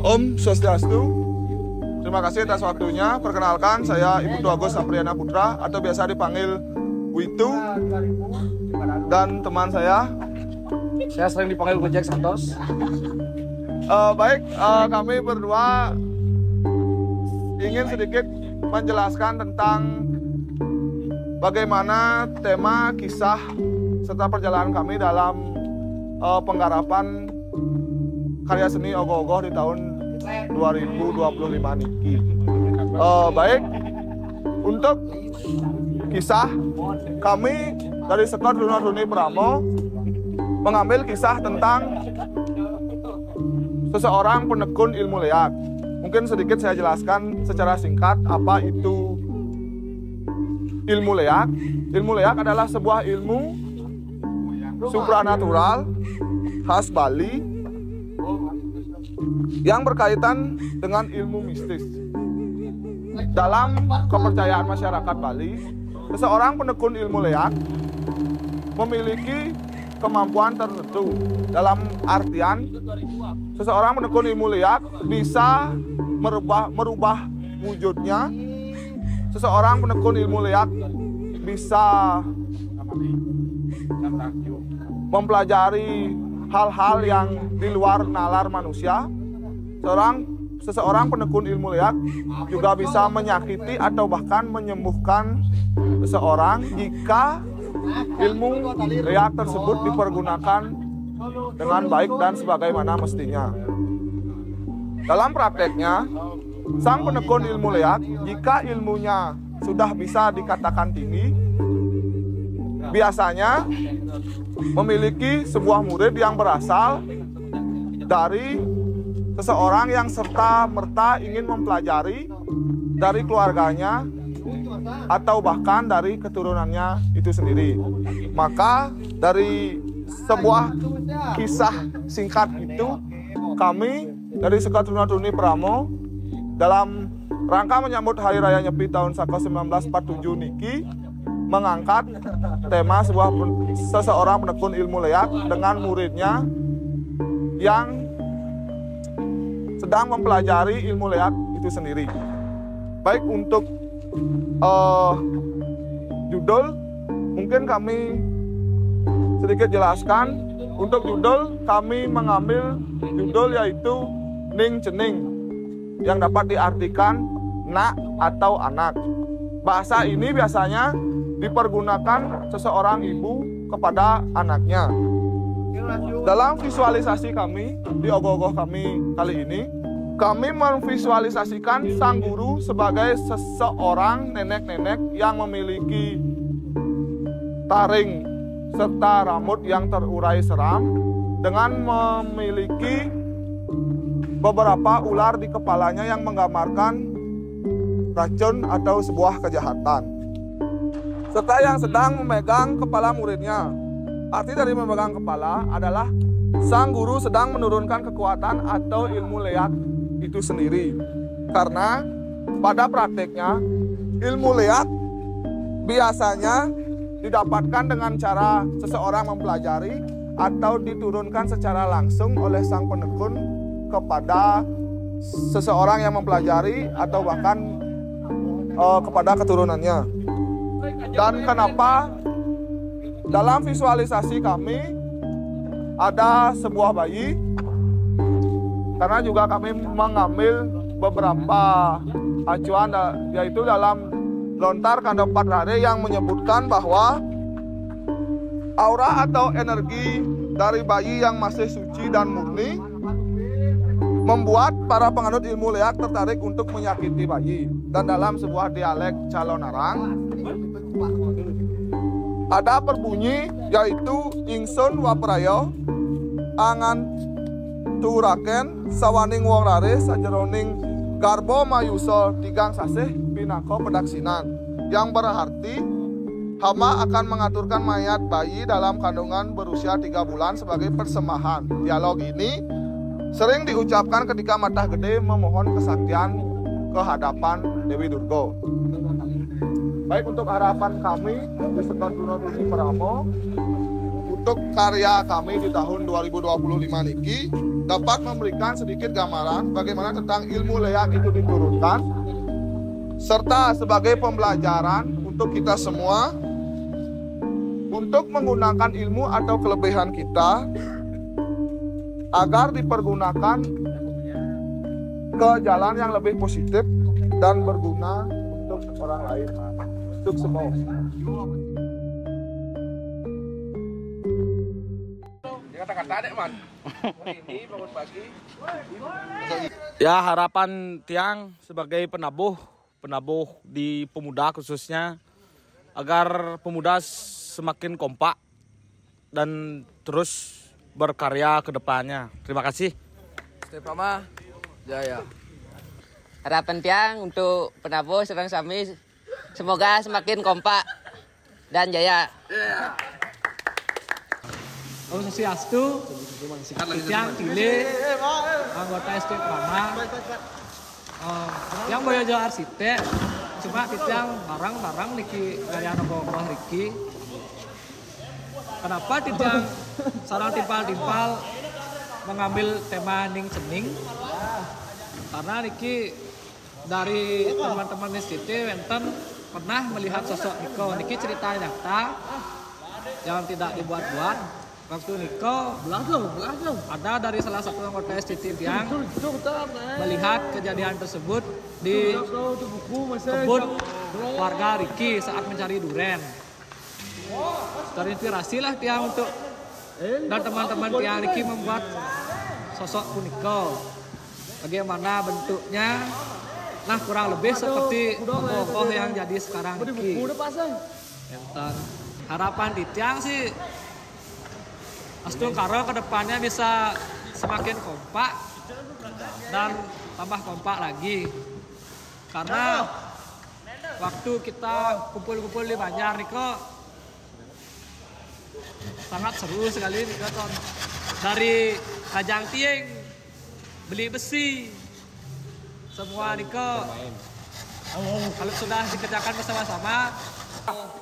Om Swastiastu. Terima kasih atas waktunya. Perkenalkan, saya Ibu Agus Sapriana Putra atau biasa dipanggil Witu, dan teman saya sering dipanggil Jack Santos. Kami berdua ingin sedikit menjelaskan tentang bagaimana tema, kisah, serta perjalanan kami dalam penggarapan karya seni Ogoh-Ogoh di tahun 2025 niki. Untuk kisah, kami dari Sekor Trunaduni Pramo mengambil kisah tentang seseorang penekun ilmu leak. Mungkin sedikit saya jelaskan secara singkat apa itu ilmu leak. Ilmu leak adalah sebuah ilmu supranatural khas Bali yang berkaitan dengan ilmu mistis. Dalam kepercayaan masyarakat Bali, seseorang penekun ilmu leak memiliki kemampuan tertentu. Dalam artian, seseorang penekun ilmu leak bisa merubah wujudnya. Seseorang penekun ilmu leak bisa mempelajari hal-hal yang di luar nalar manusia. Seseorang penekun ilmu leak juga bisa menyakiti atau bahkan menyembuhkan seseorang jika ilmu leak tersebut dipergunakan dengan baik dan sebagaimana mestinya. Dalam prakteknya, sang penekun ilmu leak, jika ilmunya sudah bisa dikatakan tinggi, biasanya memiliki sebuah murid yang berasal dari seseorang yang serta-merta ingin mempelajari dari keluarganya atau bahkan dari keturunannya itu sendiri. Maka dari sebuah kisah singkat itu, kami dari Sekor Trunaduni Pramo dalam rangka menyambut Hari Raya Nyepi tahun 1947 niki mengangkat tema seseorang penekun ilmu leak dengan muridnya yang sedang mempelajari ilmu leak itu sendiri. Baik, untuk judul mungkin kami sedikit jelaskan. Untuk judul kami mengambil judul yaitu Ning Cening, yang dapat diartikan nak atau anak. Bahasa ini biasanya dipergunakan seseorang ibu kepada anaknya. Dalam visualisasi kami di Ogoh-Ogoh kami kali ini, kami memvisualisasikan sang guru sebagai seseorang nenek-nenek yang memiliki taring serta rambut yang terurai seram, dengan memiliki beberapa ular di kepalanya yang menggambarkan racun atau sebuah kejahatan, serta yang sedang memegang kepala muridnya. Arti dari memegang kepala adalah sang guru sedang menurunkan kekuatan atau ilmu leak itu sendiri. Karena pada prakteknya ilmu leak biasanya didapatkan dengan cara seseorang mempelajari atau diturunkan secara langsung oleh sang penekun kepada seseorang yang mempelajari atau bahkan kepada keturunannya. Dan kenapa dalam visualisasi kami ada sebuah bayi? Karena juga kami mengambil beberapa acuan, yaitu dalam Lontar Kanda 4 Rare yang menyebutkan bahwa aura atau energi dari bayi yang masih suci dan murni membuat para penganut ilmu leak tertarik untuk menyakiti bayi. dan dalam sebuah dialek Calonarang ada perbunyi yaitu ingsun waprayo angan turaken sawaning wong laris sajeroning garbo mayuso tigang sasih pinako pedaksinan, yang berarti hama akan mengaturkan mayat bayi dalam kandungan berusia 3 bulan sebagai persembahan. Dialog ini sering diucapkan ketika Matah Gede memohon kesaktian ke hadapan Dewi Durga. Baik, untuk harapan kami di Sekon Tunotuni Paramo untuk karya kami di tahun 2025 niki dapat memberikan sedikit gambaran bagaimana tentang ilmu leak itu diturunkan serta sebagai pembelajaran untuk kita semua untuk menggunakan ilmu atau kelebihan kita agar dipergunakan ke jalan yang lebih positif dan berguna untuk orang lain, untuk semua. Kata-kata dek man. Ini bangun pagi. Ya, harapan Tiang sebagai penabuh di pemuda khususnya agar pemuda semakin kompak dan terus berkarya ke depannya. Terima kasih. Stefama Jaya. Harapan Tiang untuk penabuh Sarang Sami semoga semakin kompak dan jaya. Om Swastiastu, Tiang Tile, anggota Stefama, yang boyo arsitek, cuma Tiang barang-barang niki karya nopo Riki. Kenapa Tiang sarang timpal-timpal mengambil tema ning cening? Karena niki dari teman-teman STT Wenten pernah melihat sosok Niko. Niki cerita nyata yang tidak dibuat-buat. Waktu Niko ada dari salah satu anggota STT yang melihat kejadian tersebut di kebun warga Riki saat mencari duren. Terinspirasi lah Tiang untuk dan teman-teman Tiang Riki membuat sosok Niko. Bagaimana bentuknya? Nah, kurang lebih seperti tokoh yang jadi sekarang Riki. Harapan Tiang sih Astung Karo ke depannya bisa semakin kompak dan tambah kompak lagi. Karena waktu kita kumpul-kumpul di Banjar Niko sangat seru sekali Niko. Dari Kajang Tieng beli besi semua Niko. Kalau sudah dikerjakan bersama-sama,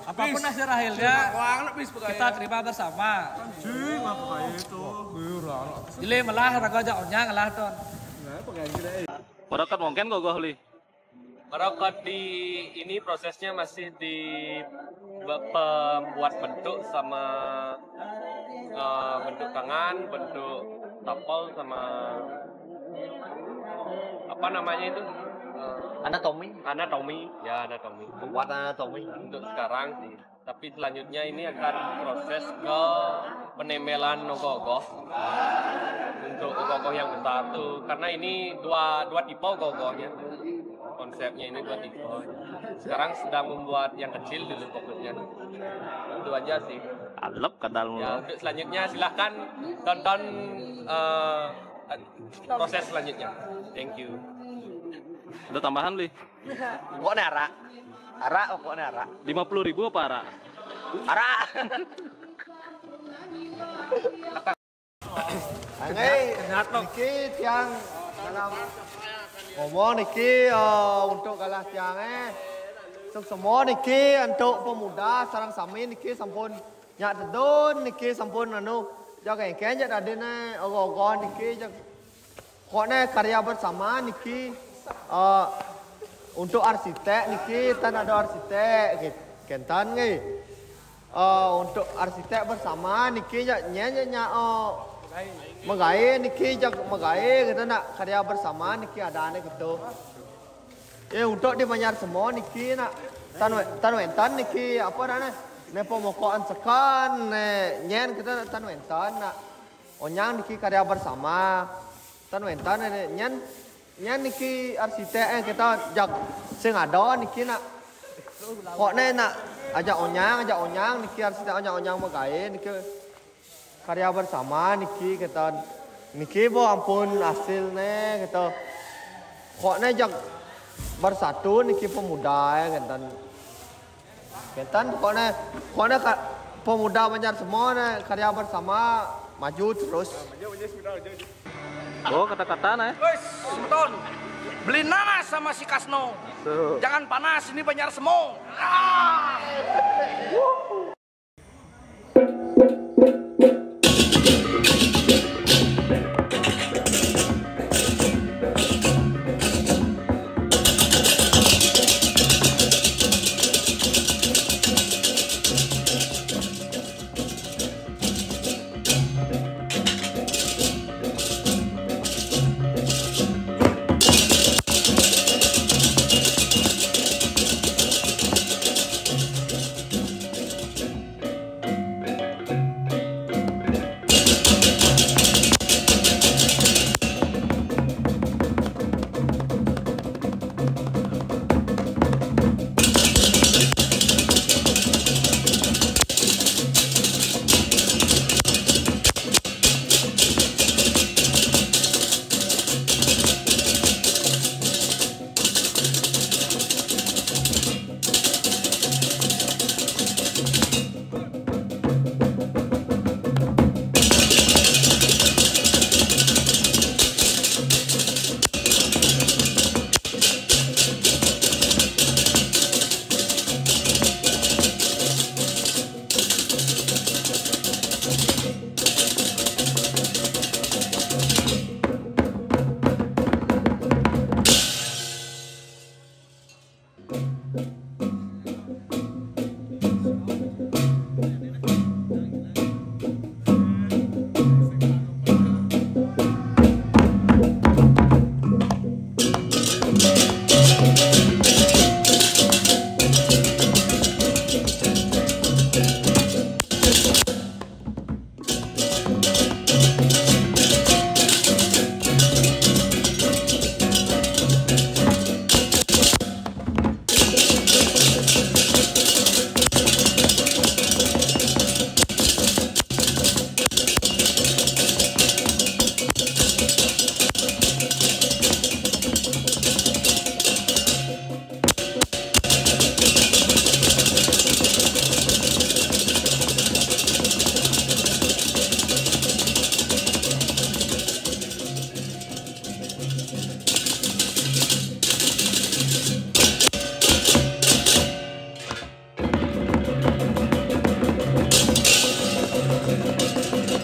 apapun hasil akhirnya kita terima bersama. Jadi malah raga jaonya ngalah ton. Barokat mungkin gogoh li. Barokat di ini prosesnya masih di pembuat bentuk sama bentuk tangan, bentuk tapal sama apa namanya itu? Anatomi. Ya anatomi. Buat anatomi. Untuk sekarang sih. Tapi selanjutnya ini akan proses ke penemelan ogoh-ogoh untuk ogoh-ogoh yang besar tuh. Karena ini dua tipe ogoh-ogohnya. Konsepnya ini dua tipe. Sekarang sedang membuat yang kecil dulu fokusnya. Itu aja sih. Alep kadal Ya, untuk selanjutnya silahkan tonton proses selanjutnya. Thank you. Ada tambahan li? Pokoknya Ara pokoknya Ara. 50.000 apa Ara? Ara. Niki Tiang dalam ngomong niki untuk kalah Tiangnya semua niki untuk pemuda Sarang Sami niki sampun nyak dedon niki sampun jaga engken jak adene ogoh-ogoh niki jak kokne karya bersama niki untuk arsitek niki tan ada arsitek kentan ngi untuk arsitek bersama niki jak nyanyi megai niki jak megai kita nak karya bersama niki ada ane gitu. Untuk di Banjar semua niki nak tanwentan niki apa namanya? Ne pemokokan sekan nyen kita tanwentan nak onyang niki karya bersama tanwentan nyen nya niki arsitek kita jak sing ada niki nak kok nak ajak onyang niki arsitek onyang magae niki karya bersama niki kita niki bo ampun hasilnya kita kok jak bersatu niki pemuda ya kentan pokoknya pemuda Banjar semua karya bersama maju terus. Oh, kata-kata nah. Wes, Beton. Beli nanas sama si Kasno. Jangan panas, ini Banjar semua.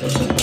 Thank you.